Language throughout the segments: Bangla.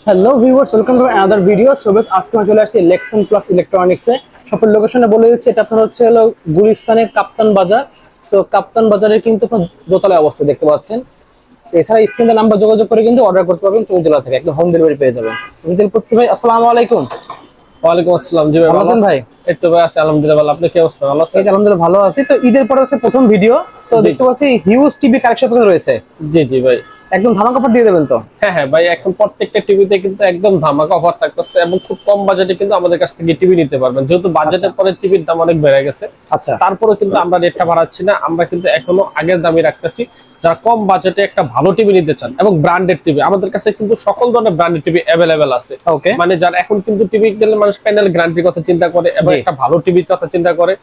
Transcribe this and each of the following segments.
Hello viewers, welcome to another video. So guys, আজকে আমরা চলে আসছি লেক্সন প্লাস ইলেকট্রনিক্সে। শপের লোকেশনে বলে দিচ্ছি, এটা আপনার হচ্ছে হলো গুলিস্তানের কাপ্তান বাজার। সো কাপ্তান বাজারের কিন্তু আপনার দোতলায় অবস্থা দেখতে পাচ্ছেন। এছাড়া স্ক্রিনে নাম্বার যোগাযোগ করে কিন্তু অর্ডার করতে পারবেন চৌজলা থেকে, একদম হোম ডেলিভারি পেয়ে যাবেন। মিদিল পড়ছি ভাই, আসসালামু আলাইকুম। ওয়ালাইকুম আসসালাম। জি ভাই, ভালো আছেন ভাই? এই তো ভাই আছি আলহামদুলিল্লাহ ভালো। আপনি কি অবস্থা? ভালো আছেন? এই আলহামদুলিল্লাহ ভালো আছি। তো ঈদের পরে হচ্ছে প্রথম ভিডিও, তো দেখতে পাচ্ছি হিউজ টিভি কালেকশন রয়েছে। জি জি ভাই, একদম ধামাকা অফার দিয়ে দেবেন তো? হ্যাঁ হ্যাঁ ভাই, এখন প্রত্যেকটা টিভিতে কিন্তু একদম ধামাকা অফার থাকতেছে এবং খুব কম বাজেটে কিন্তু আমাদের কাছ থেকে টিভি নিতে পারবেন। যেহেতু বাজেটের পরে টিভির দাম অনেক বেড়ে গেছে, আচ্ছা, তারপরে কিন্তু আমরা রেটটা বাড়াচ্ছি না, আমরা কিন্তু এখনো আগের দামই রাখতেছি। যারা কম বাজেটে একটা ভালো টিভি নিতে চান এবং ব্র্যান্ডেড টিভি, আমাদের কাছে কিন্তু সকল ধরনের ব্র্যান্ডেড টিভি অ্যাভেলেবেল আছে। ওকে, মানে যারা এখন কিন্তু টিভি গেলে মানুষ প্যানেল গ্যারান্টির কথা চিন্তা করে এবং একটা ভালো টিভির কথা চিন্তা করে,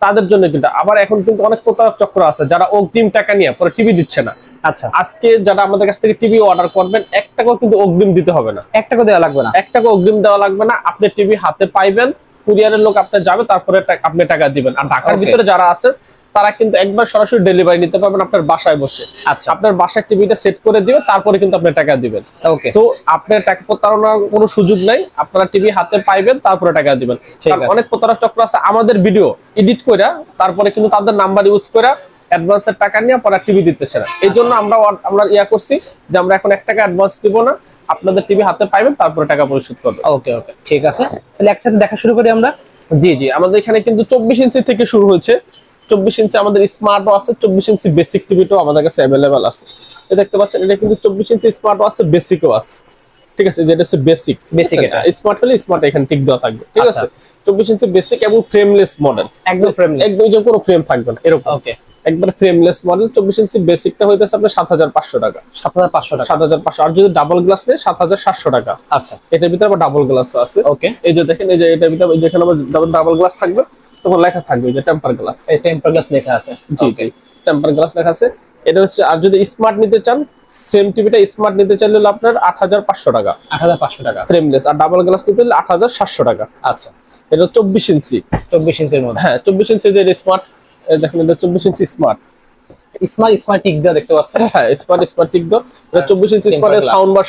তাদের জন্য কিন্তু আবার এখন কিন্তু অনেক প্রতারক চক্র আছে যারা অগ্রিম টাকা নিয়ে পরে টিভি দিচ্ছে না। আচ্ছা, আজকে যারা আমাদের কাছ থেকে টিভি অর্ডার করবেন, 1 টাকাও কিন্তু অগ্রিম দিতে হবে না। 1 টাকা দেওয়া লাগবে না। 1 টাকা অগ্রিম দেওয়া লাগবে না। আপনি টিভি হাতে পাইবেন, কুরিয়ারের লোক আপনি যাবে, তারপরে আপনি টাকা দিবেন। আর ঢাকার ভিতরে যারা আছে তারা কিন্তু একবার সরাসরি ডেলিভারি নিতে পারবেন আপনার বাসায় বসে। আচ্ছা, আপনার বাসায় টিভিটা সেট করে দিবে, তারপরে কিন্তু আপনি টাকা দিবেন। ওকে, সো আপনার টাকা প্রতারণার কোনো সুযোগ নাই, আপনারা টিভি হাতে পাইবেন তারপরে টাকা দিবেন। কারণ অনেক প্রতারক চক্র আছে আমাদের ভিডিও এডিট কইরা তারপরে কিন্তু তাদের নাম্বার ইউজ কইরা অ্যাডভান্সের টাকা নিয়ে পরে টিভি দিতেছে না। এই জন্য আমরা করছি যে আমরা এখন 1 টাকা অ্যাডভান্স দিব না, আপনাদের টিভি হাতে পাইবেন তারপরে টাকা পরিশোধ করবেন। ওকে ওকে, ঠিক আছে। তাহলে একসাথে দেখা শুরু করি আমরা। জি জি, আমাদের এখানে কিন্তু 24 ইঞ্চি থেকে শুরু হয়েছে। 24 ইঞ্চি আমাদের স্মার্টও আছে, 24 ইঞ্চি বেসিক টিভিটাও আমাদের কাছে অ্যাভেলেবেল আছে। এই দেখতে পাচ্ছেন, এটা কিন্তু 24 ইঞ্চি স্মার্টও আছে, বেসিকও আছে। ঠিক আছে, যেটা হচ্ছে বেসিক। এটা স্মার্ট হলে স্মার্ট এখানে টিক দেওয়া থাকবে। ঠিক আছে, 24 ইঞ্চি বেসিক এবং ফ্রেমলেস মডেল, একদম ফ্রেমলেস, একদম যে কোনো ফ্রেম থাকবে না এরকম। ওকে, একবার ফ্রেমলেস মডেল 24 ইঞ্চি বেসিকটা হইতেছে আপনার 7500 টাকা। 7500 টাকা, 7500। আর যদি ডাবল গ্লাস নেয় 7700 টাকা। আচ্ছা, এটার ভিতরে আবার ডাবল গ্লাসও আছে। ওকে, এই যে দেখেন, এই যে এটার ভিতরে যেখানে আবার ডাবল গ্লাস থাকবে তখন লেখা থাকবে যে টেম্পার গ্লাস। এই টেম্পার গ্লাস লেখা আছে। জি জি, টেম্পার গ্লাস লেখা আছে। এটা হচ্ছে, আর যদি স্মার্ট নিতে চান, সেম টিভিটা স্মার্ট নিতে চাইলে হলো আপনার 8500 টাকা। 8500 টাকা ফ্রেমলেস। আর ডাবল গ্লাস নিতে হলে 8700 টাকা। আচ্ছা, এটা 24 ইঞ্চি। 24 ইঞ্চির মধ্যে, হ্যাঁ 24 ইঞ্চি যে স্মার্ট, দেখেন এটা 24 ইঞ্চি স্মার্ট। স্মার্ট টিক দেওয়া দেখতে পাচ্ছেন। হ্যাঁ স্মার্ট টিক দাও। এটা 24 ইঞ্চি স্মার্টের সাউন্ড বার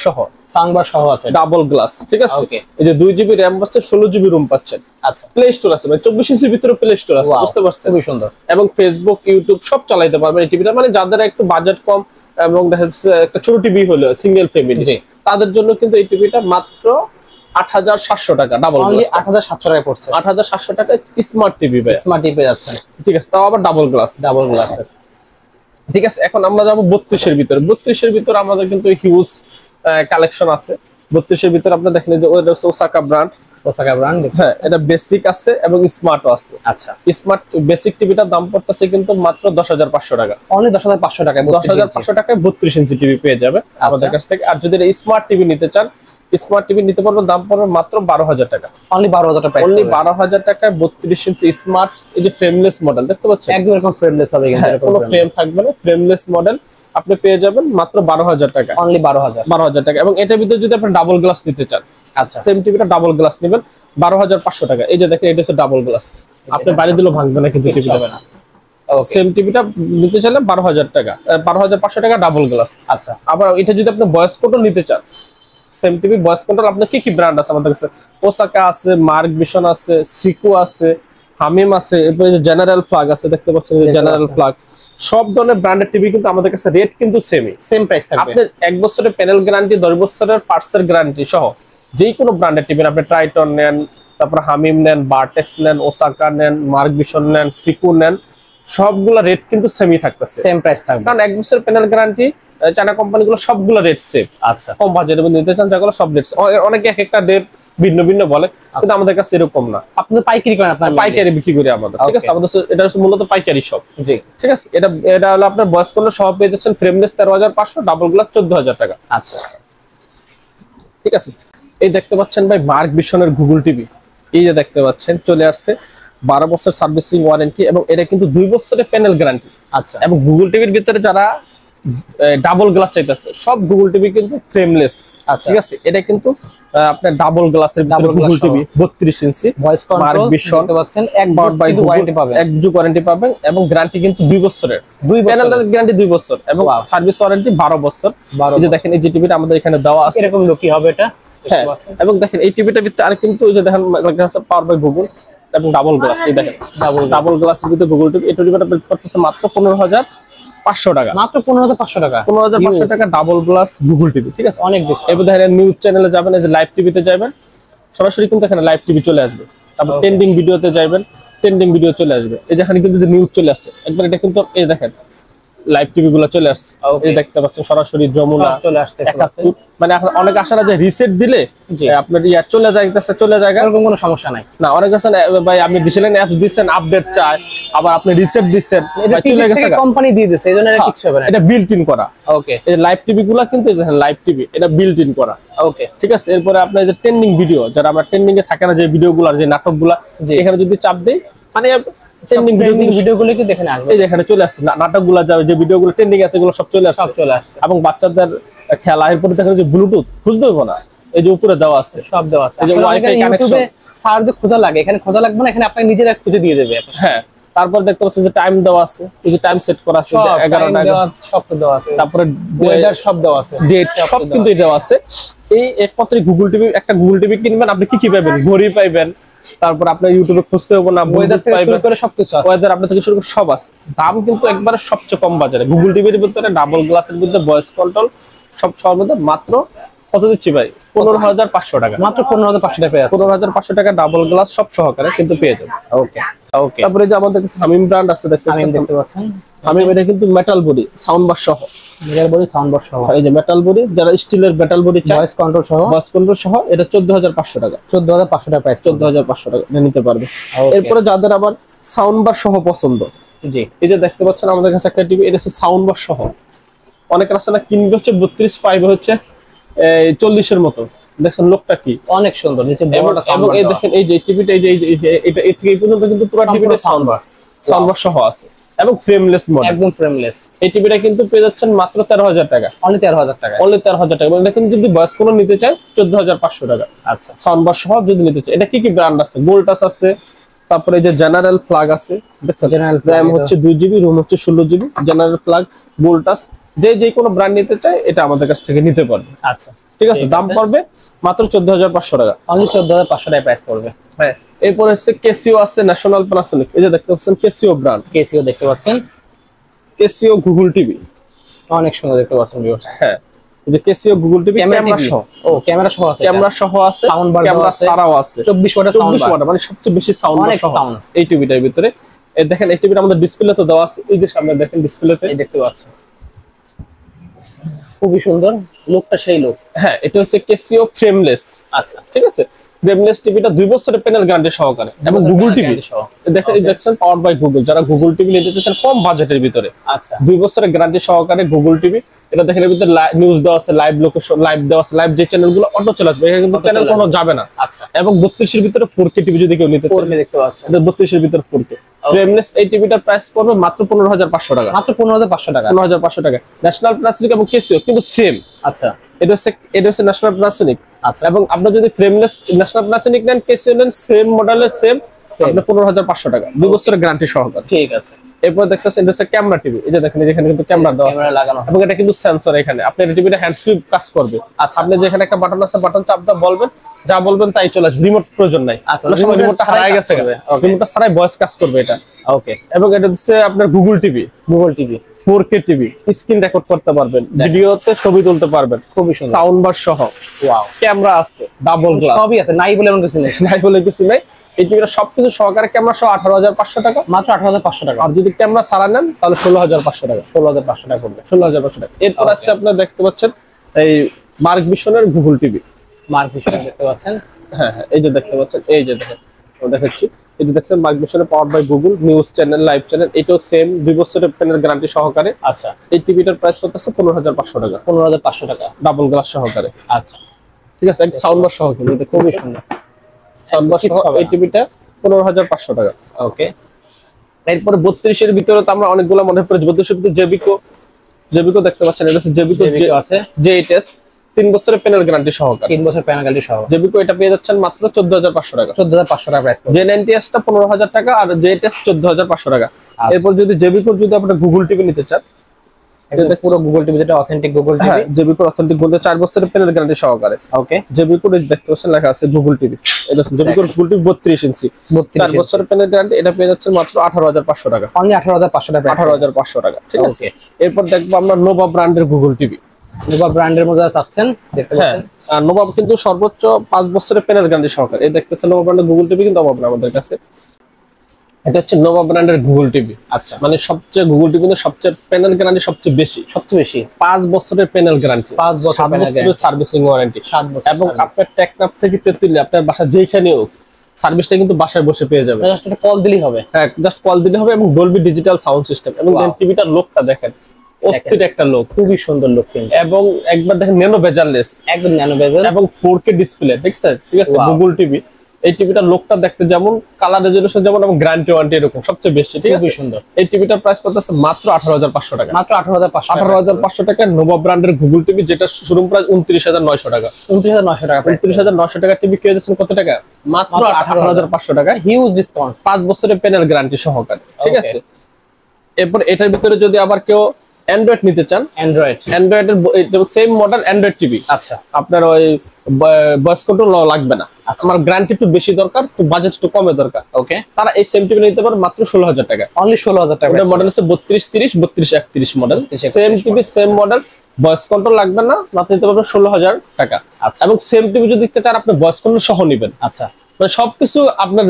সহ, আছে, ডাবল গ্লাস। ঠিক আছে, এই যে 2 জিবি র‍্যাম পাচ্ছেন, 16 জিবি রুম পাচ্ছেন। আচ্ছা, প্লে স্টোর আছে, মানে 24 ইঞ্চির ভিতরে প্লে স্টোর আছে, বুঝতে পারছেন? খুবই সুন্দর। এবং ফেসবুক, ইউটিউব সব চালাতে পারবেন এই টিভিটা। মানে যাদের একটু বাজেট কম এবং দেখা যাচ্ছে একটা ছোট টিভি হলো, সিঙ্গেল ফ্যামিলি, তাদের জন্য কিন্তু এই টিভিটা মাত্র 8700 টাকা। ডাবল গ্লাস 8700 টাকা পড়ছে। 8700 টাকা স্মার্ট টিভি ভাই, স্মার্ট টিভি যাচ্ছে। ঠিক আছে, তাও আবার ডাবল গ্লাসের। ঠিক আছে, এখন আমরা যাবো 32 এর ভিতরে। 32 এর ভিতরে আমাদের কিন্তু হিউজ কালেকশন আছে। 32 এর ভিতরে আপনি দেখেন যে ওসাকা ব্র্যান্ড। হ্যাঁ, এটা বেসিক আছে এবং স্মার্টও আছে। আচ্ছা, স্মার্ট বেসিক টিভিটার দাম পড়তেছে কিন্তু মাত্র 10500 টাকা। অনলি 10500 টাকায় 10500 টাকায় 32 ইঞ্চি টিভি পেয়ে যাবে আমাদের কাছ থেকে। আর যদি স্মার্ট টিভি নিতে চান, স্মার্ট টিভি নিতে পারবেন, দাম পড়বে মাত্র 12000 টাকা। অনলি 12000 টাকা, অনলি 12000 টাকায় 32 ইঞ্চি স্মার্ট। এই যে ফ্রেমলেস মডেল দেখতে পাচ্ছেন, একদম এরকম ফ্রেমলেস হবে, কিন্তু কোনো ফ্রেম থাকবে না, ফ্রেমলেস মডেল আপনি পেয়ে যাবেন মাত্র 12000 টাকা। অনলি 12000 টাকা। এবং এটার ভিতরে যদি আপনি ডাবল গ্লাস নিতে চান, আচ্ছা, সেম টিভিটা ডাবল গ্লাস নেবেন 12500 টাকা। এই যে দেখেন, এটা হচ্ছে ডাবল গ্লাস, আপনি বাইরে দিলেও ভাঙবে না কিন্তু টিভিটা। সেম টিভিটা নিতে চাইলে 12000 টাকা, 12500 টাকা ডাবল গ্লাস। আচ্ছা, আবার এটা যদি আপনি ভয়েস কন্ট্রোল নিতে চান, সেম টিভি ভয়েস কন্ট্রোল আপনার কি ব্র্যান্ড আছে আমাদের কাছে? ওসাকা আছে, মার্ক ভিশন আছে, সিকো আছে, হামিম আছে, এরপরে যে জেনারেল ফ্ল্যাগ আছে, দেখতে পাচ্ছেন যে জেনারেল ফ্ল্যাগ। সব ধরনের ব্র্যান্ডেড টিভি কিন্তু আমাদের কাছে রেট কিন্তু সেম প্রাইস থাকবে। আপনি 1 বছরের প্যানেল গ্যারান্টি, 10 বছরের পার্টসের গ্যারান্টি সহ যে কোনো ব্র্যান্ডেড টিভি, আপনি ট্রাইটন নেন, তারপর হামিম নেন, বারটেক্স নেন, ওসাকা নেন, মার্ক ভিশন নেন, সিকো নেন, সবগুলা রেট কিন্তু সেমই থাকতেছে, সেম প্রাইস থাকবে। কারণ 1 বছরের প্যানেল গ্যারান্টি চায়না কোম্পানিগুলো সবগুলো রেট সেম। আচ্ছা, কম বাজেটের মধ্যে নিতে চান যেগুলো, সব রেট অনেকে এক একটা রেট ভিন্ন ভিন্ন বলে, কিন্তু আমাদের কাছে এরকম না। আপনি পাইকারি করেন? আপনার পাইকারি বিক্রি করি আমাদের। ঠিক আছে, আমাদের এটা হচ্ছে মূলত পাইকারি শপ। জি, ঠিক আছে। এটা হলো আপনার ভয়েস কন্ট্রোল সহ পেয়ে যাচ্ছেন, ফ্রেমলেস 13500, ডাবল গ্লাস 14000 টাকা। আচ্ছা, ঠিক আছে। এই দেখতে পাচ্ছেন ভাই মার্ক ভিশনের গুগল টিভি, এই যে দেখতে পাচ্ছেন চলে আসছে, 12 বছর সার্ভিসিং ওয়ারেন্টি এবং এটা কিন্তু 2 বছরের প্যানেল গ্যারান্টি। আচ্ছা, এবং গুগল টিভির ভিতরে যারা ডাবল গ্লাস চাইতেছে, সব গুগল টিভি কিন্তু ফ্রেমলেস। আচ্ছা, ঠিক আছে, এটা কিন্তু আপনার ডাবল গ্লাসের Google TV 32 inch voice control দেখতে পাচ্ছেন, এক ওয়ারেন্টি পাবেন, এক যুগ ওয়ারেন্টি পাবেন এবং গ্যারান্টি কিন্তু 2 বছরের, প্যানেলের গ্যারান্টি 2 বছর এবং সার্ভিস ওয়ারেন্টি 12 বছর। এই যে দেখেন, এই যে টিভিটা আমাদের এখানে দেওয়া আছে, এরকম লোক কি হবে এটা? হ্যাঁ, এবং দেখেন এই টিভিটার ভিতরে আর কিন্তু ওই যে দেখেন পাওয়ার বাই গুগল এবং ডাবল গ্লাস, এই দেখেন ডাবল গ্লাসের ভিতরে গুগল টিভি। এই টিভিটা পড়তেছে মাত্র 15,500 টাকা, মাত্র 15,500 টাকা, 15,500 টাকা ডাবল গ্লাস গুগল টিভি। ঠিক আছে, অনেক বেশি। এবার দেখেন নিউজ চ্যানেলে যাবেন, এই যে লাইভ টিভিতে যাবেন, সরাসরি কিন্তু এখানে লাইভ টিভি চলে আসবে। তারপর ট্রেন্ডিং ভিডিওতে যাবেন, ট্রেন্ডিং ভিডিও চলে আসবে। এই যেখানে কিন্তু নিউজ চলে আসছে একবার, এটা কিন্তু এই দেখেন লাইভ টিভি গুলো চলে আসছে, এই দেখতে পাচ্ছেন সরাসরি যমুনা চলে আসছে। মানে এখন অনেক আসে না যে রিসেট দিলে আপনার ইয়া চলে যায়, এরকম কোনো সমস্যা নাই না। অনেক আছে ভাই আপনি ডিসেলেন অ্যাপস দিচ্ছেন, আপডেট চায়, আবার আপনি রিসেট দিচ্ছেন, চলে গেছে, কোম্পানি দিয়ে দিয়েছে, এইজন্য এটা কিচ্ছু হবে না, এটা বিল্ট ইন করা। ওকে, এই লাইভ টিভি গুলো কিন্তু দেখেন লাইভ টিভি এটা বিল্ট ইন করা। ওকে, ঠিক আছে, এরপরে আপনার যে ট্রেন্ডিং ভিডিও, যারা আমরা ট্রেন্ডিং এ থাকে না যে ভিডিওগুলো, যে নাটকগুলো, এখানে যদি চাপ দেই মানে ট্রেন্ডিং ভিডিওগুলো কি দেখেন আসবে, এই এখানে চলে আসছে, নাটকগুলো যাবে, যে ভিডিওগুলো ট্রেন্ডিং আছে এগুলো সব চলে আসছে, এবং বাচ্চাদের খেলা। এরপরে দেখেন যে ব্লুটুথ খুঁজতে হবে না, এই যে উপরে দেওয়া আছে, সব দেওয়া আছে। এই যে ওয়াইফাই কানেকশন, সার্চ দিয়ে খোঁজা লাগে, এখানে খোঁজা লাগবে না, এখানে আপনি নিজেরা খুঁজে দিয়ে দেবে। হ্যাঁ, তারপর দেখতে পাচ্ছেন যে টাইম দেওয়া আছে, এই যে টাইম সেট করা আছে 11টা, সব দেওয়া আছে, তারপরে ওয়েদার সব দেওয়া আছে, ডেট সব কিন্তু দেওয়া আছে। এই একমাত্র গুগল টিভি, একটা গুগল টিভি কিনবেন আপনি কি পাবেন, ঘড়ি পাইবেন, তারপর আপনার ইউটিউবে খুঁজতে হবে না, ওয়েদার থেকে শুরু করে সবকিছু আছে, ওয়েদার আপনার থেকে শুরু করে সব আছে। দাম কিন্তু একবারে সবচেয়ে কম বাজারে গুগল টিভির ভিতরে, ডাবল গ্লাসের ভিতরে ভয়েস কন্ট্রোল সব সর্বদা মাত্র কত দিচ্ছি ভাই, 15,500 টাকা, মাত্র 15,500 টাকা পেয়ে যাচ্ছে, 15,500 টাকা ডাবল গ্লাস সব সহকারে কিন্তু পেয়ে যাবেন। ওকে, ওকে। তারপরে যে আমাদের কাছে হামিম ব্র্যান্ড আছে, দেখতে পাচ্ছেন, হামিম এটা কিন্তু মেটাল বডি সাউন্ড বার সহ, মেটাল বডি সাউন্ড বার সহ, এই যে মেটাল বডি, যারা স্টিলের মেটাল বডি চায়, ভয়েস কন্ট্রোল সহ, ভয়েস কন্ট্রোল সহ, এটা 14,500 টাকা, 14,500 টাকা প্রাইস, 14,500 টাকা নিতে পারবে। এরপরে যাদের আবার সাউন্ড বার সহ পছন্দ, জি, এই যে দেখতে পাচ্ছেন আমাদের কাছে একটা টিভি, এটা হচ্ছে সাউন্ড বার সহ। অনেকের আছে না কিনবে হচ্ছে 32 পাইবে হচ্ছে 40 এর মতো, দেখছেন লোকটা কি অনেক সুন্দর, নিচে বড়টা সাউন্ড বার, এই দেখেন এই যে টিভিটা, এই যে এটা এর থেকে এই পর্যন্ত কিন্তু পুরো টিভিটা সাউন্ড বার সহ আছে, এবং ফ্রেমলেস মডেল, একদম ফ্রেমলেস। এই টিভিটা কিন্তু পেয়ে যাচ্ছেন মাত্র 13,000 টাকা, অনলি 13,000 টাকা, অনলি 13,000 টাকা। এটা কিন্তু যদি ভয়েস কোনো নিতে চায় 14,500 টাকা। আচ্ছা, সাউন্ড বার সহ যদি নিতে চায়, এটা কি কি ব্র্যান্ড আছে, গোল্টাস আছে, তারপরে যে জেনারেল ফ্ল্যাগ আছে, দেখছেন জেনারেল র‍্যাম হচ্ছে 2 জিবি, রুম হচ্ছে 16 জিবি, জেনারেল ফ্ল্যাগ, গোল্টাস, যে কোনো ব্র্যান্ড নিতে চায় এটা আমাদের কাছ থেকে নিতে পারবে। আচ্ছা, ঠিক আছে, দাম পড়বে মাত্র 14,500 টাকা, অনলি 14,500 টাকা প্রাইস পড়বে। হ্যাঁ, এরপর হচ্ছে কেসিও আছে, ন্যাশনাল প্যানাসোনিক, এই যে দেখতে পাচ্ছেন কেসিও ব্র্যান্ড, কেসিও দেখতে পাচ্ছেন, কেসিও গুগল টিভি অনেক সুন্দর দেখতে পাচ্ছেন ভিউয়ার্স। হ্যাঁ, এই যে কেসিও গুগল টিভি ক্যামেরা সহ, ক্যামেরা সহ আছে, ক্যামেরা সহ আছে, সাউন্ড বার ছাড়াও আছে, 24 ওয়াট, মানে সবচেয়ে বেশি সাউন্ড সহ এই টিভিটার ভিতরে। এই দেখেন এই টিভিটা আমাদের ডিসপ্লেতে দেওয়া আছে, এই যে সামনে দেখেন ডিসপ্লেতে এই দেখতে পাচ্ছেন, খুবই সুন্দর লুকটা, সেই লুক। হ্যাঁ, এটা হচ্ছে কেসিও ফ্রেমলেস। আচ্ছা, ঠিক আছে, ফ্রেমলেস টিভিটা 2 বছরের প্যানেল গ্যারান্টি সহকারে, এবং গুগল টিভি দেখেন, এই দেখছেন পাওয়ার বাই গুগল, যারা গুগল টিভি নিতে চাচ্ছেন কম বাজেটের ভিতরে, আচ্ছা 2 বছরের গ্যারান্টি সহকারে গুগল টিভি। এটা দেখেন এর ভিতরে নিউজ দেওয়া আছে, লাইভ লোকেশন, লাইভ দেওয়া আছে, লাইভ যে চ্যানেলগুলো অটো চলে আসবে, এখানে কিন্তু চ্যানেল কোনো যাবে না। আচ্ছা, এবং 32 এর ভিতরে 4K টিভি যদি কেউ নিতে চায়, দেখতে পাচ্ছেন এটা 32 এর ভিতরে 4K ফ্রেমলেস। এই টিভিটার প্রাইস পড়বে মাত্র 15,500 টাকা, মাত্র 15,500 টাকা, 15,500 টাকা। ন্যাশনাল প্যানাসোনিক এবং কেসিও কিন্তু সেম। আচ্ছা, এটা হচ্ছে ন্যাশনাল প্যানাসোনিক। আচ্ছা, এবং আপনি যদি ফ্রেমলেস ন্যাশনাল প্যানাসোনিক নেন, কেসিও নেন, সেম মডেলের সেম, আপনি 15,500 টাকা, 2 বছরের গ্যারান্টি সহকারে। ঠিক আছে, এরপর দেখতেছেন এটা হচ্ছে ক্যামেরা টিভি, এই যে দেখেন এখানে কিন্তু ক্যামেরা দেওয়া আছে লাগানো, এবং এটা কিন্তু সেন্সর, এখানে আপনি এই টিভিটা হ্যান্ডস ফ্রি কাজ করবে। আচ্ছা, আপনি যেখানে একটা বাটন আছে, বাটন চাপ দিয়ে বলবেন, যা বলবেন তাই চলে আসবে, রিমোট প্রয়োজন নাই। আচ্ছা, রিমোটটা হারিয়ে গেছে, রিমোটটা ছাড়াই ভয়েস কাজ করবে এটা। ওকে, এবং এটা হচ্ছে আপনার Google TV, 4K TV, screen record করতে পারবেন, ভিডিওতে ছবি তুলতে পারবেন, খুবই সুন্দর, সাউন্ড বার সহ, ওয়াও, ক্যামেরা আছে, ডাবল গ্লাস, সবই আছে, নাই বলে এমন কিছু নেই, নাই বলে কিছু নাই। এই টিভিটা সবকিছু সহকারে ক্যামেরা সহ 18,500 টাকা, মাত্র 18,500 টাকা। আর যদি ক্যামেরা ছাড়া নেন তাহলে 16,500 টাকা, 16,500 টাকা পড়বে, 16,500 টাকা। এরপর আছে আপনারা দেখতে পাচ্ছেন এই মার্ক ভিশনের গুগল টিভি, মার্ক ভিশন দেখতে পাচ্ছেন। হ্যাঁ হ্যাঁ, এই যে দেখতে পাচ্ছেন, এই যে দেখেন দেখাচ্ছি, এই যে দেখছেন মার্ক ভিশনের power by Google news channel, live channel, এটাও সেম 2 বছরের প্যানেল গ্যারান্টি সহকারে। আচ্ছা, এই টিভিটার প্রাইস পড়তেছে 15,500 টাকা, 15,500 টাকা, ডাবল গ্লাস সহকারে। আচ্ছা, ঠিক আছে, এক সাউন্ড বার সহকারে, এটা খুবই সুন্দর সাউন্ড বার সহ এই টিভিটা 15,500 টাকা। ওকে, এরপর 32 এর ভিতরে তো আমরা অনেকগুলো মনে পড়ে, 32 এর ভিতরে জেবিকো দেখতে পাচ্ছেন, এটা হচ্ছে জেবিকো আছে, J8s 3 বছরের প্যানেল গ্যারান্টি সহকারে, 3 বছর প্যানেল গ্যারান্টি সহ জেবিকো, এটা পেয়ে যাচ্ছেন মাত্র 14,500 টাকা, 14,500 টাকা প্রাইস। J90s টা 15,000 টাকা, আর J8s 14,500 টাকা। এরপর যদি জেবিকো যদি আপনি গুগল টিভি নিতে চান, পুরো গুগল টিভি, যেটা অথেন্টিক গুগল টিভি। হ্যাঁ, জেবি কোড অথেন্টিক গুগল 4 বছরের প্যানেল গ্যারান্টি সহকারে। ওকে, জেবি কোড দেখতে পাচ্ছেন লেখা আছে গুগল টিভি। এটা জেবি কোড গুগল টিভি 32 ইঞ্চি 4 বছরের প্যানেল গ্যারান্টি। এটা পেয়ে যাচ্ছেন মাত্র 18,500 টাকা। অনলি 18,500 টাকা। 18,500 টাকা, ঠিক আছে। এরপর দেখবো আমরা নোভা ব্র্যান্ডের গুগল টিভি। নোভা ব্র্যান্ডের মধ্যে চাচ্ছেন, দেখতে হ্যাঁ, পাচ্ছেন। আর নোভা কিন্তু সর্বোচ্চ 5 বছরের প্যানেল গ্যারান্টি সহকারে। এই দেখতেছেন নোভা ব্র্যান্ডের গুগল টিভি কিন্তু অভাব না আমাদের কাছে। এটা হচ্ছে নোভা ব্র্যান্ডের গুগল টিভি। আচ্ছা, মানে সবচেয়ে গুগল টিভি কিন্তু সবচেয়ে প্যানেল গ্যারান্টি সবচেয়ে বেশি 5 বছরের প্যানেল গ্যারান্টি, 5 বছর 7 বছরের সার্ভিসিং ওয়ারেন্টি, 7 বছর। এবং আপনার টেকনাফ থেকে তেতুলিয়া আপনার বাসা যেখানে হোক সার্ভিসটা কিন্তু বাসায় বসে পেয়ে যাবেন। জাস্ট একটা কল দিলেই হবে। হ্যাঁ, জাস্ট কল দিলে হবে। এবং ডলবি ডিজিটাল সাউন্ড সিস্টেম। এবং টিভিটার লুকটা দেখেন, অস্থির একটা লুক, খুবই সুন্দর লুক কিন্তু। এবং একবার দেখেন ন্যানো বেজারলেস, একদম ন্যানো বেজেল এবং 4K ডিসপ্লে, দেখছেন? ঠিক আছে, গুগল টিভি। এই টিভিটার লোকটা দেখতে যেমন, কালার রেজোলিউশন যেমন, এবং গ্যারান্টি ওয়ারেন্টি এরকম সবচেয়ে বেশি, ঠিক আছে। খুবই সুন্দর। এই টিভিটার প্রাইস পড়তেছে মাত্র 18,500 টাকা। মাত্র 18,500 টাকা। 18,500 টাকা নোভা ব্র্যান্ডের গুগল টিভি, যেটা শোরুম প্রাইস 29,900 টাকা। 29,900 টাকা। 29,900 টাকা টিভি কিনে যাচ্ছেন কত টাকা? মাত্র 18,500 টাকা। হিউজ ডিসকাউন্ট, 5 বছরের প্যানেল গ্যারান্টি সহকারে, ঠিক আছে। এরপর এটার ভিতরে যদি আবার কেউ অ্যান্ড্রয়েড নিতে চান, অ্যান্ড্রয়েডের যেমন সেম মডেল অ্যান্ড্রয়েড টিভি, আচ্ছা, আপনার ওই ভয়েস কন্ট্রোল লাগবে না। আমার গ্যারান্টি একটু বেশি দরকার, তো বাজেট একটু কমে দরকার, ওকে, তারা এই সেম টিভি নিতে পারে মাত্র 16,000 টাকা। অনলি 16,000 টাকা। এটা মডেল হচ্ছে 3230, 3231 model. Same TV same model, voice control লাগবে না, মাত্র নিতে পারবেন 16,000 টাকা। এবং সেম টিভি যদি চান আপনি ভয়েস কন্ট্রোল সহ নেবেন। আচ্ছা, মানে সবকিছু আপনার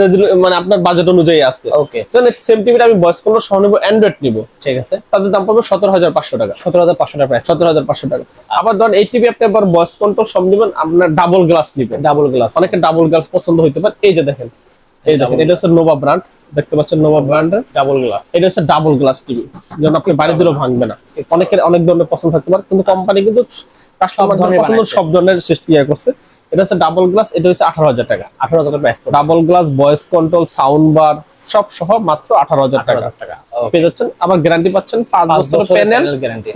মানে আপনার বাজেট অনুযায়ী আছে। ওকে, সেম টিভিটা আমি ভয়েস কন্ট্রোল সহ নেব, অ্যান্ড্রয়েড নিব, ঠিক আছে। তাদের দাম পড়বে 17,500 টাকা। 17,500 টাকা প্রাইস। 17,500 টাকা। আবার ধরেন এই টিভি আপনি আবার ভয়েস কন্ট্রোল সব নেবেন, আপনার ডাবল গ্লাস নেবেন। ডাবল গ্লাস, অনেকে ডাবল গ্লাস পছন্দ হইতে পারে। এই যে দেখেন, এই দেখেন, এটা হচ্ছে নোভা ব্র্যান্ড, দেখতে পাচ্ছেন নোভা ব্র্যান্ডের ডাবল গ্লাস। এটা হচ্ছে ডাবল গ্লাস টিভি, যেন আপনি বাড়ি দিলেও ভাঙবে না। অনেকের অনেক ধরনের পছন্দ থাকতে পারে, কিন্তু কোম্পানি কিন্তু কাস্টমার পছন্দ সব ধরনের সৃষ্টি করছে। এটা হচ্ছে ডাবল গ্লাস, এটা হচ্ছে 18,000 টাকা। 18,000 টাকা price. Double glass, voice control, sound bar সব সহ মাত্র 18,000 টাকা পেয়ে যাচ্ছেন। আবার গ্যারান্টি পাচ্ছেন 5 বছরের প্যানেল,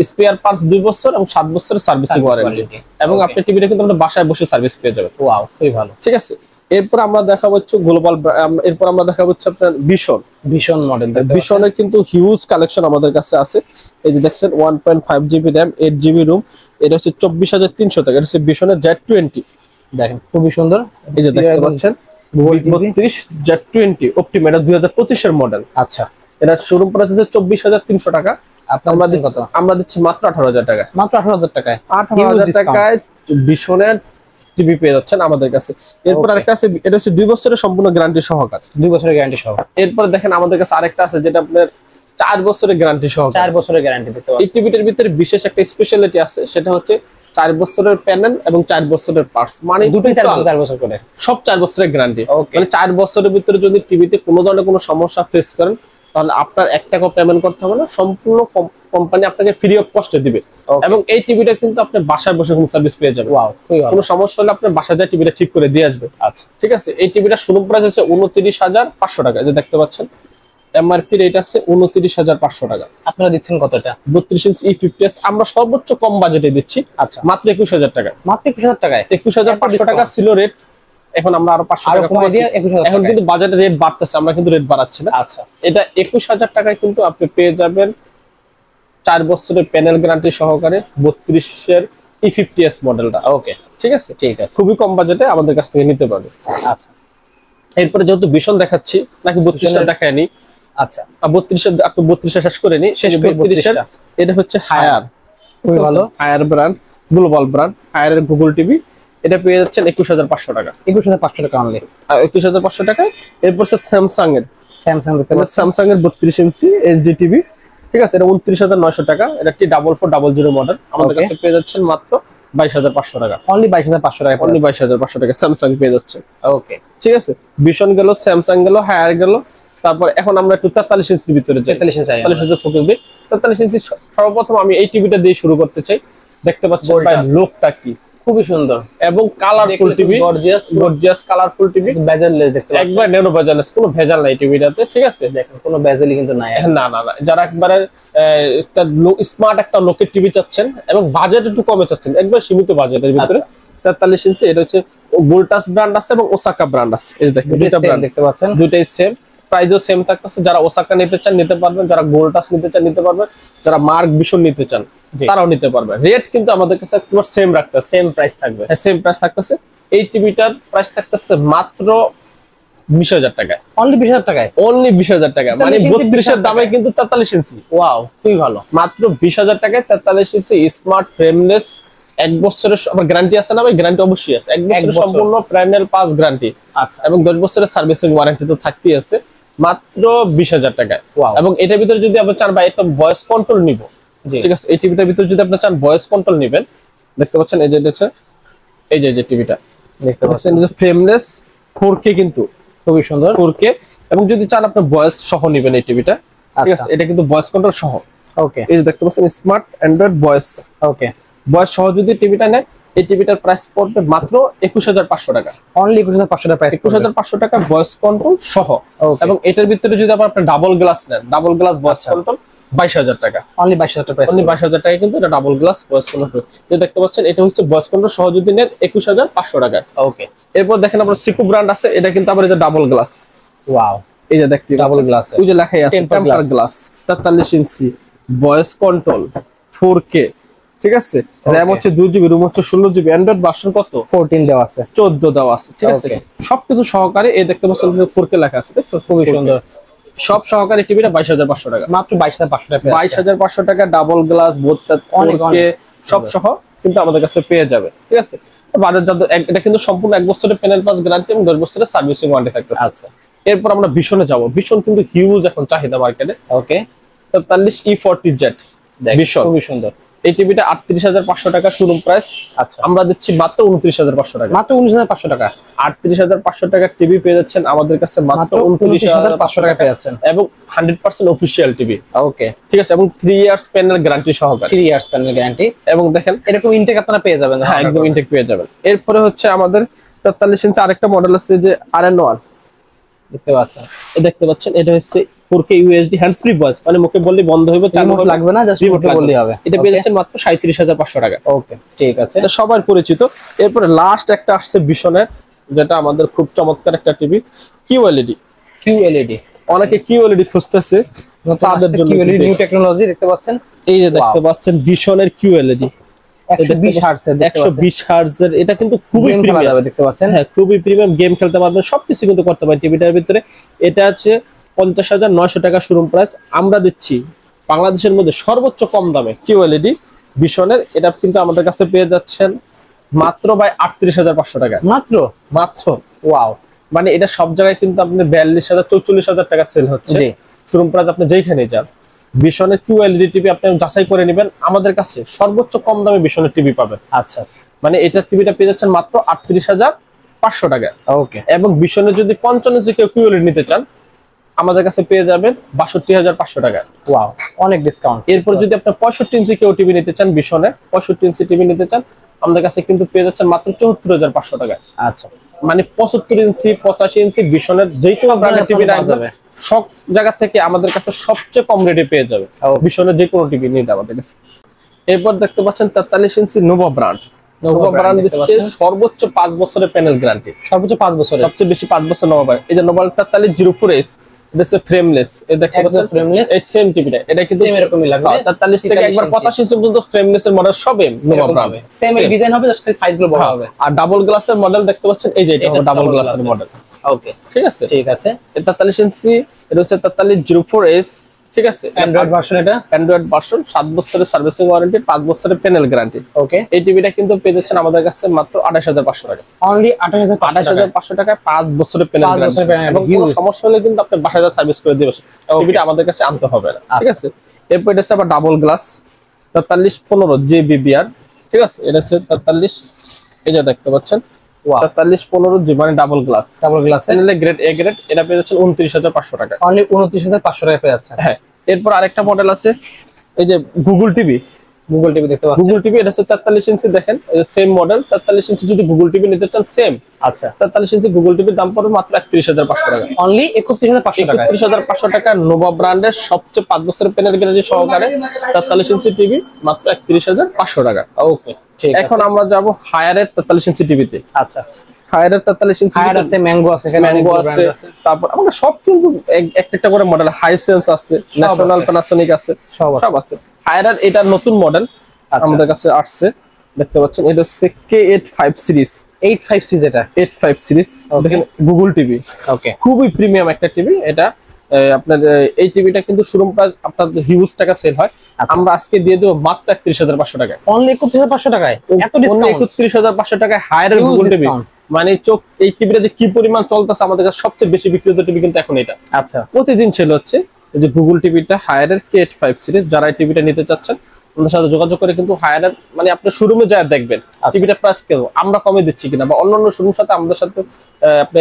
স্পেয়ার পার্টস 2 বছর, এবং 7 বছরের সার্ভিসিং ওয়ারেন্টি। এবং আপনি টিভিটা কিন্তু আপনার বাসায় বসে সার্ভিস পেয়ে যাবেন। ওয়াও, খুবই ভালো, ঠিক আছে। এরপর আমরা দেখাবো হচ্ছে গ্লোবাল, এরপর আমরা দেখাবো হচ্ছে আপনার ভীষণ মডেল। ভীষণের কিন্তু হিউজ কালেকশন আমাদের কাছে আছে। এই যে দেখছেন 1.5 জিবি র্যাম, 8 জিবি রুম, এটা হচ্ছে 24,300 টাকা। এটা হচ্ছে ভীষণের Z20, দেখেন খুবই সুন্দর। এই যে দেখতে পাচ্ছেন 32 Z20 অপটিমা, এটা 2025 এর মডেল। আচ্ছা, এটা শোরুম প্রাইস হচ্ছে 24,300 টাকা। আমরা দিচ্ছি মাত্র 18,000 টাকা। মাত্র 18,000 টাকায়। 18,000 টাকায় ভীষণের টিভি পেয়ে যাচ্ছেন আমাদের কাছে। এরপর আরেকটা আছে, এটা হচ্ছে 2 বছরের সম্পূর্ণ গ্যারান্টি সহকারে, 2 বছরের গ্যারান্টি সহ। এরপর দেখেন আমাদের কাছে আরেকটা আছে, যেটা আপনার 4 বছরের গ্যারান্টি সহ। 4 বছরের গ্যারান্টি দিতে পারবেন। এই টিভিটার ভিতরে বিশেষ একটা স্পেশালিটি আছে, সেটা হচ্ছে 4 বছরের প্যানেল এবং 4 বছরের পার্টস, মানে দুটোই 4 বছর করে, সব 4 বছরের গ্যারান্টি। Okay. মানে 4 বছরের ভিতরে যদি টিভিতে কোনো ধরনের কোনো সমস্যা ফেস করেন, তাহলে আপনার 1 টাকা পেমেন্ট করতে হবে না, সম্পূর্ণ কোম্পানি আপনাকে ফ্রি অফ কস্টে দিবে। এবং এই টিভিটা কিন্তু আপনি বাসায় বসে হোম সার্ভিস পেয়ে যাবেন। ওয়াও, খুবই ভালো। কোনো সমস্যা হলে আপনার বাসায় যায় টিভিটা ঠিক করে দিয়ে আসবে। আচ্ছা, ঠিক আছে। এই টিভিটা শুরু প্রাইস আছে 29,500 টাকা, যে দেখতে পাচ্ছেন এমআরপি রেট আছে 29,500 টাকা। আপনারা দিচ্ছেন কতটা? 32 ইঞ্চি E50s আমরা সর্বোচ্চ কম বাজেটে দিচ্ছি। আচ্ছা, মাত্র 21,000 টাকা। মাত্র 21,000 টাকায়। 21,500 টাকা ছিল রেট, এখন আমরা আরো 500 টাকা কমাই দিয়ে 21,000 এখন কিন্তু বাজেটের রেট বাড়তেছে, আমরা কিন্তু রেট বাড়াচ্ছি না। আচ্ছা, এটা 21,000 টাকায় কিন্তু আপনি পেয়ে যাবেন 4 বছরের প্যানেল গ্যারান্টি সহকারে 32 এর E50s মডেলটা। ওকে, ঠিক আছে, ঠিক আছে। খুবই কম বাজেটে আমাদের কাছ থেকে নিতে পারবে। আচ্ছা, এরপরে যেহেতু ভীষণ দেখাচ্ছি, নাকি 32টা দেখায়নি? আচ্ছা, 32 আপনি 32 শেষ করে নি। 32 এটা হচ্ছে হায়ার, খুবই ভালো। হায়ার ব্র্যান্ড, গ্লোবাল ব্র্যান্ড, হায়ারের গুগল টিভি। এটা পেয়ে যাচ্ছেন 21,500 টাকা। 21,500 টাকা অনলি। 21,500 টাকায়। এরপর স্যামসাং এর, স্যামসাং দিতে পারবেন। স্যামসাং এর 32 ইঞ্চি এইচডি টিভি, ঠিক আছে। এটা 29,900 টাকা। এটা একটি 4400 মডেল, আমাদের কাছে পেয়ে যাচ্ছেন মাত্র 22,500 টাকা। অনলি 22,500 টাকা। অনলি 22,500 টাকা স্যামসাং পেয়ে যাচ্ছে। ওকে, ঠিক আছে। ভীষণ গেল, স্যামসাং গেল, হায়ার গেল। তারপর এখন আমরা একটু 43 ইঞ্চির ভিতরে যাই। 43 ইঞ্চি 43 ইঞ্চি ফোকাস দিই। 43 ইঞ্চি সর্বপ্রথম আমি এই টিভিটা দিয়ে শুরু করতে চাই। দেখতে পাচ্ছেন ভাই লোকটা কি খুবই সুন্দর এবং colourful TV, gorgeous colourful TV, bezel-less দেখতে পাচ্ছেন। একবার ন্যানো বেজেললেস, কোনো ভেজাল নাই টিভিটাতে। ঠিক আছে, দেখেন কোনো বেজেলই কিন্তু নাই। না না না, যারা একবারে একটা স্মার্ট একটা লোকের টিভি চাচ্ছেন এবং বাজেট একটু কমে চাচ্ছেন, একবার সীমিত বাজেটের ভিতরে, 43 ইঞ্চি। এটা হচ্ছে ভোল্টাস ব্র্যান্ড আছে এবং ওসাকা ব্র্যান্ড আছে। এই দেখেন দুটো ব্র্যান্ড দেখতে পাচ্ছেন, দুটোই সেম। প্রাইসও সেম থাকতেছে। যারা ওসাকা নিতে চান নিতে পারবেন, যারা গোল্ড টাচ নিতে চান নিতে পারবেন, যারা মার্ক ভিশন নিতে চান তারাও নিতে পারবেন। রেট কিন্তু আমাদের কাছে একবার সেম রাখতেছে, সেম প্রাইস থাকবে। সেম প্রাইস থাকতেছে। এই টিভিটার প্রাইস থাকতেছে মাত্র 20,000 টাকায়। অনলি 20,000 টাকায়? অনলি 20,000 টাকা, মানে 32 এর দামে কিন্তু 43 ইঞ্চি। ওয়াও, খুবই ভালো। মাত্র 20,000 টাকায় 43 ইঞ্চি স্মার্ট ফ্রেমলেস, 1 বছরের আবার গ্যারান্টি আছে না ভাই? গ্যারান্টি অবশ্যই আছে, 1 বছরের সম্পূর্ণ প্যানেল পাস গ্যারান্টি। আচ্ছা, এবং 10 বছরের সার্ভিসিং ওয়ারেন্টি তো থাকতেই আছে, মাত্র 20,000 টাকায়। এবং এটার ভিতরে যদি আপনি চান ভাই একটা ভয়েস কন্ট্রোল নিব, ঠিক আছে, এই টিভিটার ভিতরে যদি আপনি চান ভয়েস কন্ট্রোল নেবেন, দেখতে পাচ্ছেন এই যে দেখছেন, এই যে টিভিটা দেখতে পাচ্ছেন, এই যে ফ্রেমলেস 4K, কিন্তু খুবই সুন্দর 4K। এবং যদি চান আপনি ভয়েস সহ নেবেন এই টিভিটা, ঠিক আছে, এটা কিন্তু ভয়েস কন্ট্রোল সহ। ওকে, এই যে দেখতে পাচ্ছেন স্মার্ট অ্যান্ড্রয়েড ভয়েস। ওকে, ভয়েস সহ যদি টিভিটা নেয়, এই টিভিটার প্রাইস পড়বে মাত্র 21,500 টাকা। অনলি 21,500 টাকা প্রাইস, 21,500 টাকা ভয়েস কন্ট্রোল সহ। এবং এটার ভিতরে যদি আবার আপনি ডাবল গ্লাস নেন, ডাবল গ্লাস ভয়েস কন্ট্রোল 22,000 টাকা। অনলি 22,000 টাকা প্রাইস, অনলি 22,000 টাকা কিন্তু এটা ডাবল গ্লাস ভয়েস কন্ট্রোল। যে দেখতে পাচ্ছেন এটা হচ্ছে ভয়েস কন্ট্রোল সহ যদি নেন 21,500 টাকা। ওকে, এরপর দেখেন আপনার সিকু ব্র্যান্ড আছে, এটা কিন্তু আবার এই যে ডাবল গ্লাস। ওয়াও, এই যে দেখতে ডাবল গ্লাস, ওই যে লেখাই আছে temper glass, 43 inch voice control 4K, ঠিক আছে। র‍্যাম হচ্ছে 2GB, রুম হচ্ছে 16GB, অ্যান্ড্রয়েড ভার্সন কত 14 দেওয়া আছে, 14 দেওয়া আছে, ঠিক আছে। সবকিছু সহকারে এই দেখতে পাচ্ছেন 4K লেখা আছে, দেখছো, খুবই সুন্দর। সব সহকারে টিভিটা 22,500 টাকা, মাত্র 22,500 টাকা, 22,500 টাকা ডাবল গ্লাস বোথ 4K সব সহ কিন্তু আমাদের কাছে পেয়ে যাবে, ঠিক আছে। বাজার যাদের এটা কিন্তু সম্পূর্ণ 1 বছরের প্যানেল পাস গ্যারান্টি এবং 10 বছরের সার্ভিসিং ওয়ারেন্টি থাকতেছে। আচ্ছা, এরপর আমরা ভিশনে যাব। ভিশন কিন্তু হিউজ এখন চাহিদা মার্কেটে। ওকে, 43 E40Z ভিশন, খুবই সুন্দর। এই টিভিটা 38,500 টাকা শোরুম প্রাইস। আচ্ছা, আমরা দিচ্ছি মাত্র 29,500 টাকা। মাত্র 19,500 টাকা। 38,500 টাকার টিভি পেয়ে যাচ্ছেন আমাদের কাছে মাত্র 29,500 টাকা পেয়ে যাচ্ছেন, এবং 100% অফিশিয়াল টিভি। ওকে, ঠিক আছে, এবং 3 ইয়ার্স প্যানেল গ্যারান্টি সহকারে, 3 ইয়ার্স প্যানেল গ্যারান্টি। এবং দেখেন এরকম ইনটেক আপনারা পেয়ে যাবেন। হ্যাঁ, একদম ইনটেক পেয়ে যাবেন। এরপরে হচ্ছে আমাদের 43 ইঞ্চি আরেকটা মডেল আছে যে RN1, দেখতে পাচ্ছেন, দেখতে পাচ্ছেন এটা হচ্ছে 4K UHD hands free voice, মানে মুখে বললে বন্ধ হবে, চালু রিমোট লাগবে না, জাস্ট রিমোট বললেই হবে। এটা পেয়ে যাচ্ছেন মাত্র 37,500 টাকা। ওকে, ঠিক আছে, এটা সবার পরিচিত। এরপরে লাস্ট একটা আসছে ভিশনের, যেটা আমাদের খুব চমৎকার একটা টিভি, QLED। অনেকে QLED খুঁজতেছে, তাদের জন্য QLED নিউ টেকনোলজি দেখতে পাচ্ছেন। এই যে দেখতে পাচ্ছেন ভিশনের QLED 120 হার্টজ এর, 120 হার্টজ এর। এটা কিন্তু খুবই প্রিমিয়াম, দেখতে পাচ্ছেন। হ্যাঁ, খুবই প্রিমিয়াম, গেম খেলতে পারবেন, সবকিছু কিন্তু করতে পারবেন টিভিটার ভিতরে। এটা আছে 50,900 টাকা শোরুম প্রাইস। আমরা দিচ্ছি বাংলাদেশের মধ্যে সর্বোচ্চ কম দামে QLED ভিশনের। এটা কিন্তু আমাদের কাছে পেয়ে যাচ্ছেন মাত্র ভাই 38,500 টাকা। মাত্র ওয়াও, মানে এটা সব জায়গায় কিন্তু আপনি 42,000 44,000 টাকা সেল হচ্ছে শোরুম প্রাইস। আপনি যেখানে যান ভিশনের QLED টিভি আপনি যাচাই করে নেবেন, আমাদের কাছে সর্বোচ্চ কম দামে ভিশনের টিভি পাবেন। আচ্ছা, মানে এটা টিভিটা পেয়ে যাচ্ছেন মাত্র 38,500 টাকা। ওকে, এবং ভিশনের যদি 55 ইঞ্চি কেউ QLED নিতে চান আমাদের কাছে পেয়ে যাবেন 62,500 টাকা। ওয়াও, অনেক ডিসকাউন্ট। এরপর যদি আপনি 65 ইঞ্চি কেউ টিভি নিতে চান, ভিশনের 65 ইঞ্চি টিভি নিতে চান, আমাদের কাছে কিন্তু পেয়ে যাচ্ছেন মাত্র 74,500 টাকা। আচ্ছা, মানে 75 ইঞ্চি 85 ইঞ্চি ভিশনের যে কোনো ব্র্যান্ডের টিভি নেওয়া যাবে, সব জায়গা থেকে আমাদের কাছে সবচেয়ে কম রেটে পেয়ে যাবে ভিশনের যে কোনো টিভি নিতে আমাদের কাছে। এরপর দেখতে পাচ্ছেন 43 ইঞ্চি নোভা ব্র্যান্ড। নোভা ব্র্যান্ড দিচ্ছে সর্বোচ্চ 5 বছরের প্যানেল গ্যারান্টি, সর্বোচ্চ 5 বছর, সবচেয়ে বেশি 5 বছর নোভা ব্র্যান্ড। এই যে নোভা 4304S, এটা হচ্ছে ফ্রেমলেস। এই দেখতে পাচ্ছেন ফ্রেমলেস, এই সেম টিভিটা, এটা কিন্তু সেম এরকমই লাগবে। 43 থেকে একবার 85 ইঞ্চি পর্যন্ত ফ্রেমলেস এর মডেল সব নোভা ব্র্যান্ড, সেম এর ডিজাইন হবে, জাস্ট সাইজগুলো বড় হবে। আর ডাবল গ্লাসের মডেল দেখতে পাচ্ছেন, এই যে এটা হবে ডাবল গ্লাসের মডেল। ওকে, ঠিক আছে, ঠিক আছে। 43 ইঞ্চি, এটা হচ্ছে 4304S, ঠিক আছে। অ্যান্ড্রয়েড ভার্সন, এটা অ্যান্ড্রয়েড ভার্সন, 7 বছরের সার্ভিসিং ওয়ারেন্টি, 5 বছরের প্যানেল গ্যারান্টি। ওকে, এই টিভিটা কিন্তু পেয়ে যাচ্ছেন আমাদের কাছে মাত্র 28,500 টাকা। অনলি 28,500 টাকায় 5 বছরের প্যানেল গ্যারান্টি, এবং কোনো সমস্যা হলে কিন্তু আপনি বাসায় সার্ভিস করে দিবেন, টিভিটা আমাদের কাছে আনতে হবে না, ঠিক আছে। এরপর এটা হচ্ছে আবার ডাবল গ্লাস 4315 JBBR, ঠিক আছে। এটা হচ্ছে 43, এই যে দেখতে পাচ্ছেন 4315 মানে ডাবল গ্লাস, চ্যানেলে গ্রেড A গ্রেড। এটা পেয়ে যাচ্ছেন 29,500 টাকা, অনলি 29,500 টাকা পেয়ে যাচ্ছেন। হ্যাঁ। এরপর আরেকটা মডেল আছে, এই যে গুগল টিভি দেখতে পাচ্ছেন। গুগল টিভি, এটা হচ্ছে 43 ইঞ্চি, দেখেন এই যে সেম মডেল 43 ইঞ্চি। যদি গুগল টিভি নিতে চান সেম, আচ্ছা, 43 ইঞ্চি গুগল টিভির দাম পড়বে মাত্র 31,500 টাকা, অনলি 31,500 টাকা। 31,500 টাকা নোভা ব্র্যান্ডের সবচেয়ে 5 বছরের প্যানেল গ্যারান্টি সহকারে 43 ইঞ্চি টিভি মাত্র 31,500 টাকা। ওকে, ঠিক আছে। এখন আমরা যাব হায়ারের 43 ইঞ্চি টিভিতে। আচ্ছা, হায়ারের 43 ইঞ্চি হায়ার আছে, ম্যাঙ্গো আছে, এখানে ম্যাঙ্গো অনেকগুলো আছে, brand আছে। তারপর আমাদের সব কিন্তু একটা করে মডেল, হাইসেন্স আছে, ন্যাশনাল প্যানাসোনিক আছে, সব আছে। হায়ারের এটা নতুন মডেল আমাদের কাছে আসছে, দেখতে পাচ্ছেন। এটা হচ্ছে K85 সিরিজ, 85 সিরিজ, এটা 85 সিরিজ। দেখেন গুগল টিভি, ওকে, খুবই প্রিমিয়াম একটা টিভি এটা। আপনার এই টিভিটা কিন্তু শোরুম প্রাইস আপনার হিউজ টাকা সেল হয়, আমরা আজকে দিয়ে দেবো মাত্র 31,500 টাকায়। অনলি 31,500 টাকায়, এত ডিসকাউন্ট! 31,500 টাকায় হায়ারের গুগল টিভি, মানে চোখ এই টিভিটা যে কি পরিমাণ চলতেছে, আমাদের কাছে সবচেয়ে বেশি বিক্রিত টিভি কিন্তু এখন এটা। আচ্ছা, প্রতিদিন সেল হচ্ছে এই যে গুগল টিভিটা হায়ারের K85 সিরিজ। যারা এই টিভিটা নিতে চাচ্ছেন আমাদের সাথে যোগাযোগ করে কিন্তু হায়ারের মানে আপনার শোরুমে যায় দেখবেন টিভিটা প্রাইস কেন আমরা কমে দিচ্ছি কিনা, বা অন্যান্য শোরুমের সাথে আমাদের সাথে আপনি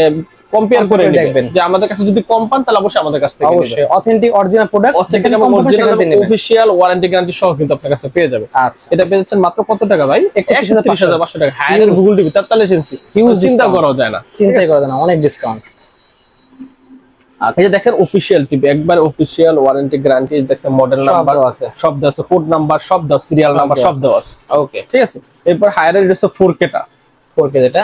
কম্পেয়ার করে দেখবেন যে আমাদের কাছে যদি কম পান তাহলে অবশ্যই আমাদের কাছ থেকে অবশ্যই অথেন্টিক অরিজিনাল প্রোডাক্ট, অথেন্টিক এবং অরিজিনাল অফিশিয়াল ওয়ারেন্টি গ্যারান্টি সহ কিন্তু আপনার কাছে পেয়ে যাবে। আচ্ছা, এটা পেয়ে যাচ্ছেন মাত্র কত টাকা ভাই? 31,500 টাকা। হায়ারের গুগল টিভি 43 ইঞ্চি, চিন্তা করা যায় না, চিন্তাই করা যায় না, অনেক ডিসকাউন্ট। এই যে দেখেন অফিশিয়াল টিভি, একবার অফিশিয়াল ওয়ারেন্টি গ্যারান্টি, দেখেন মডেল নাম্বার আছে, সব দেওয়া আছে, কোড নাম্বার সব দেওয়া, সিরিয়াল নাম্বার সব দেওয়া আছে। ওকে, ঠিক আছে। এরপর হায়ারের হচ্ছে 4K টা, 4K যেটা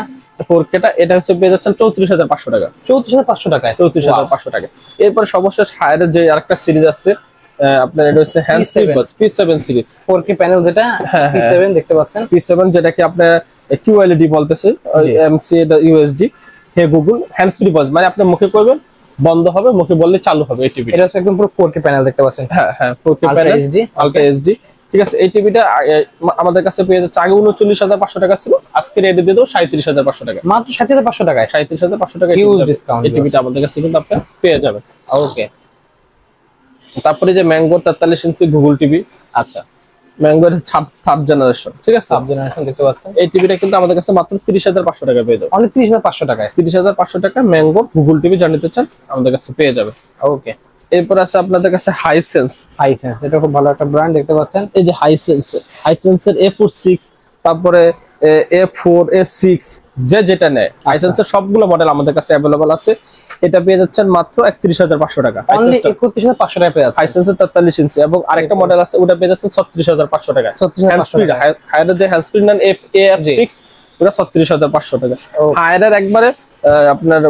4K টা এটা হচ্ছে পেয়ে যাচ্ছেন 34,500 টাকা, 34,500 টাকায়, 34,500 টাকা। এরপর সর্বশেষ হায়ারের যে আরেকটা সিরিজ আছে আপনার, এটা হচ্ছে হ্যান্ডসফ্রি বাস P7 সিরিজ, 4K প্যানেল যেটা P7 দেখতে পাচ্ছেন, P7 যেটাকে আপনার QLED বলতেছে, MC এটা USD। হে গুগল হ্যান্ডসফ্রি বাস মানে আপনি মুখে করবেন বন্ধ হবে, মুখে বললে চালু হবে এই টিভি। এটা হচ্ছে একদম পুরো 4K প্যানেল দেখতে পাচ্ছেন। হ্যাঁ হ্যাঁ, 4K প্যানেল, আলট্রা এইচডি। ঠিক আছে। এই টিভিটা আমাদের কাছে পেয়ে যাচ্ছে, আগে 39,500 টাকা ছিল, আজকে রেডি দিয়ে দেবো 37,500 টাকা, মাত্র 37,500 টাকায়, 37,500 টাকা হিউজ ডিসকাউন্ট। এই টিভিটা আমাদের কাছে কিন্তু আপনি পেয়ে যাবেন। ওকে, তারপরে যে ম্যাঙ্গো 43 ইঞ্চি গুগল টিভি, আচ্ছা, ম্যাঙ্গোর থার্ড জেনারেশন, ঠিক আছে, সাব জেনারেশন দেখতে পাচ্ছেন। এই টিভিটা কিন্তু আমাদের কাছে মাত্র 30,500 টাকা পেয়ে যাবে, অনলি 30,500 টাকায়, 30,500 টাকা ম্যাঙ্গো গুগল টিভি যা নিতে চান আমাদের কাছে পেয়ে যাবে। ওকে, এরপর আছে আপনাদের কাছে হাইসেন্স, এটা খুব ভালো একটা ব্র্যান্ড দেখতে পাচ্ছেন। এই যে হাইসেন্সের A46, তারপরে A4, A6 যেটা নেয়, হাইসেন্সের সবগুলো মডেল আমাদের কাছে অ্যাভেলেবল আছে। এটা পেয়ে যাচ্ছেন মাত্র 31,500 টাকা, অনলি 31,500 টাকায় পেয়ে যাচ্ছেন হাইসেন্সের 43 ইঞ্চি। এবং আরেকটা মডেল আছে, ওটা পেয়ে যাচ্ছেন 36,500 টাকা। হায়ারের যে হ্যান্ডস্প্রিড নেন AF6, ওটা 36,500 টাকা। হায়ারের একবারে আপনার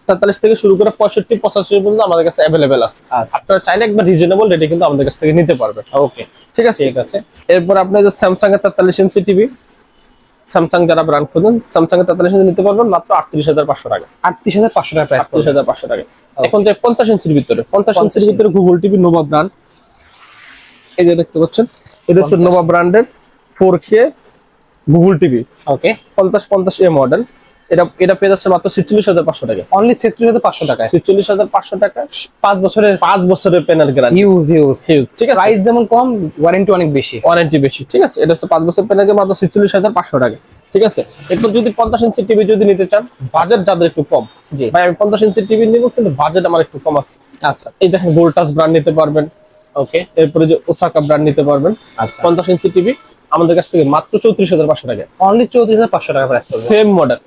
43 থেকে শুরু করে 65-85 পর্যন্ত আমাদের কাছে অ্যাভেলেবেল আছে। আপনারা চাইলে একবার রিজনেবল রেটে কিন্তু আমাদের কাছ থেকে নিতে পারবেন। ওকে, ঠিক আছে, ঠিক আছে। এরপর আপনার যে স্যামসাং এর 43 ইঞ্চি টিভি, স্যামসাং যারা ব্র্যান্ড খুঁজেন স্যামসাং এর 43 ইঞ্চি নিতে পারবেন মাত্র 38,500 টাকা, 38,500 টাকা প্রাইস, 38,500 টাকা। এখন যে 50 ইঞ্চির ভিতরে, 50 ইঞ্চির ভিতরে গুগল টিভি নোভা ব্র্যান্ড, এই যে দেখতে পাচ্ছেন, এটা হচ্ছে নোভা ব্র্যান্ডের 4K গুগল টিভি। ওকে, 50-50 মডেল, এটা পেয়ে যাচ্ছে মাত্র 46,500 টাকা, অনলি 46,500 টাকায়, 46,500 টাকা। 5 বছরের প্যানেল গ্যারান্টি, হিউজ। ঠিক আছে, প্রাইস যেমন কম, ওয়ারেন্টি অনেক বেশি, ওয়ারেন্টি বেশি। ঠিক আছে, এটা হচ্ছে 5 বছর প্যানেল মাত্র 46,500 টাকা। ঠিক আছে। এরপর যদি 50 ইঞ্চি টিভি যদি নিতে চান, বাজেট যাদের একটু কম, জি ভাই আমি 50 ইঞ্চি টিভি নিব কিন্তু বাজেট আমার একটু কম আছে, আচ্ছা, এই দেখেন ভোল্টাস ব্র্যান্ড নিতে পারবেন। ওকে, এরপরে যে ওসাকা ব্র্যান্ড নিতে পারবেন। আচ্ছা, 50 ইঞ্চি টিভি আমাদের কাছ থেকে মাত্র 34,500 টাকা, অনলি 34,500 টাকা প্রাইস পড়বে। সেম মডেল,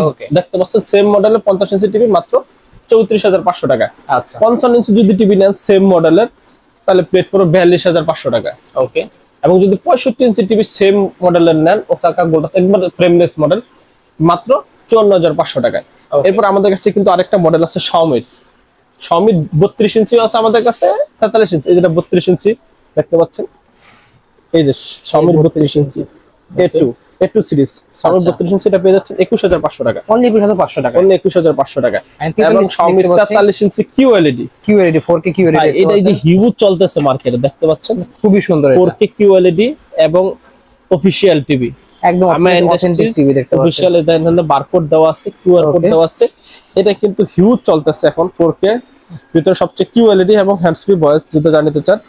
ওকে, দেখতে পাচ্ছেন সেম মডেলের 50 ইঞ্চি টিভি মাত্র 34,500 টাকা। আচ্ছা, 55 ইঞ্চি যদি টিভি নেন সেম মডেলের, তাহলে প্লেট পড়বে 42,500 টাকা। ওকে, এবং যদি 65 ইঞ্চি টিভি সেম মডেলের নেন, ওসাকা গোল্ডাস একবার ফ্রেমলেস মডেল, মাত্র 54,500 টাকা। এরপর আমাদের কাছে কিন্তু আরেকটা মডেল আছে শাওমির 32 ইঞ্চি আছে আমাদের কাছে, 43 ইঞ্চি, এই যেটা 32 ইঞ্চি দেখতে পাচ্ছেন, এই যে শাওমির 32 ইঞ্চি A2 সিরিজ, শাওমির 32 ইঞ্চি এটা পেয়ে যাচ্ছেন 21,500 টাকা, অনলি 21,500 টাকা, অনলি 21,500 টাকা। এবং শাওমির 43 ইঞ্চি QLED 4K QLED, এটা এই যে হিউজ চলতেছে মার্কেটে, দেখতে পাচ্ছেন খুবই সুন্দর, 4K QLED এবং অফিশিয়াল টিভি, একদম অথেন্টিক টিভি দেখতে পাচ্ছেন। অফিশিয়াল এখানে বারকোড দেওয়া আছে, QR কোড দেওয়া আছে। এটা কিন্তু হিউজ চলতেছে এখন 4K ভিতরে সবচেয়ে QLED এবং হ্যান্ডসফ্রি ভয়েস যদি জানতে চান,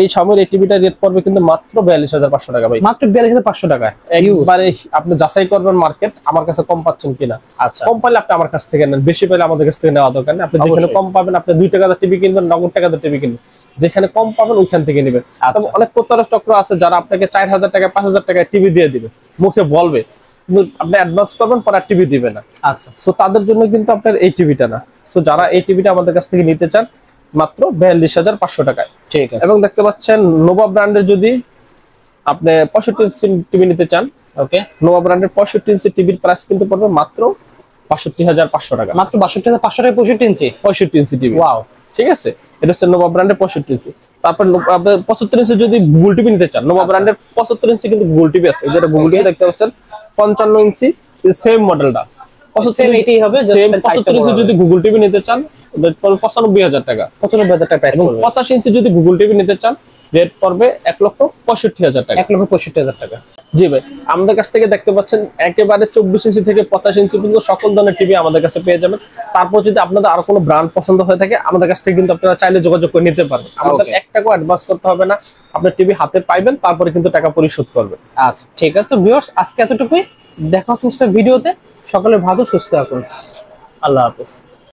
এই সময়ের এই টিভিটা রেট পড়বে কিন্তু মাত্র 42,500 টাকা ভাই, মাত্র 42,500 টাকা। একবারে আপনি যাচাই করবেন মার্কেট আমার কাছে কম পাচ্ছেন কিনা। আচ্ছা, কম পাইলে আপনি আমার কাছ থেকে নেন, বেশি পাইলে আমাদের কাছ থেকে নেওয়া দরকার নেই। আপনি যেখানে কম পাবেন, আপনি 2 টাকার টিভি কিনবেন, নগদ টাকার টিভি কিনবেন, যেখানে কম পাবেন ওইখান থেকে নেবেন। তবে অনেক প্রতারক চক্র আছে যারা আপনাকে 4,000 টাকা 5,000 টাকায় টিভি দিয়ে দিবে, মুখে বলবে, কিন্তু আপনি অ্যাডভান্স করবেন পরে টিভি দিবে না। আচ্ছা, সো তাদের জন্য কিন্তু আপনার এই টিভিটা না। সো যারা এই টিভিটা আমাদের কাছ থেকে নিতে চান মাত্র 42,500 টাকায়। ঠিক আছে। এবং দেখতে পাচ্ছেন নোভা ব্র্যান্ডের যদি আপনি 65 ইঞ্চি টিভি নিতে চান, ওকে, নোভা ব্র্যান্ডের 65 ইঞ্চি টিভির প্রাইস কিন্তু পড়বে মাত্র ৬২,৫০০ টাকা, মাত্র ৬২,৫০০ টাকা 65 ইঞ্চি। 65 ইঞ্চি টিভি। ওয়াও, ঠিক আছে, এটা হচ্ছে নোভা ব্র্যান্ডের 65 ইঞ্চি। তারপর আপনার 75 ইঞ্চি যদি গুগল টিভি নিতে চান, নোভা ব্র্যান্ডের 75 ইঞ্চি কিন্তু গুগল টিভি আছে, যেটা গুগল টিভি দেখতে পাচ্ছেন 55 ইঞ্চি, সেম মডেলটা 75 এটাই হবে, সেম 75 ইঞ্চি যদি গুগল টিভি নিতে চান রেট পড়বে ৯৫,০০০ টাকা। ৯৫,০০০ টাকা প্রাইস এবং পড়বে। 85 ইঞ্চি যদি গুগল টিভি নিতে চান রেট পড়বে ১,৬৫,০০০ টাকা। ১,৬৫,০০০ টাকা। জি ভাই, আমাদের কাছ থেকে দেখতে পাচ্ছেন একেবারে 24 ইঞ্চি থেকে 85 ইঞ্চি পর্যন্ত সকল ধরনের টিভি আমাদের কাছে পেয়ে যাবেন। তারপর যদি আপনাদের আরো কোনো ব্র্যান্ড পছন্দ হয়ে থাকে আমাদের কাছ থেকে কিন্তু আপনারা চাইলে যোগাযোগ করে নিতে পারবেন। আমাদের ১ টাকাও অ্যাডভান্স করতে হবে না, আপনার টিভি হাতে পাইবেন, তারপরে কিন্তু টাকা পরিশোধ করবেন। আচ্ছা ঠিক আছে ভিউয়ার্স, আজকে এতটুকুই। দেখা হচ্ছে নেক্সট ভিডিওতে। সকলে ভালো সুস্থ থাকুন। আল্লাহ হাফেজ।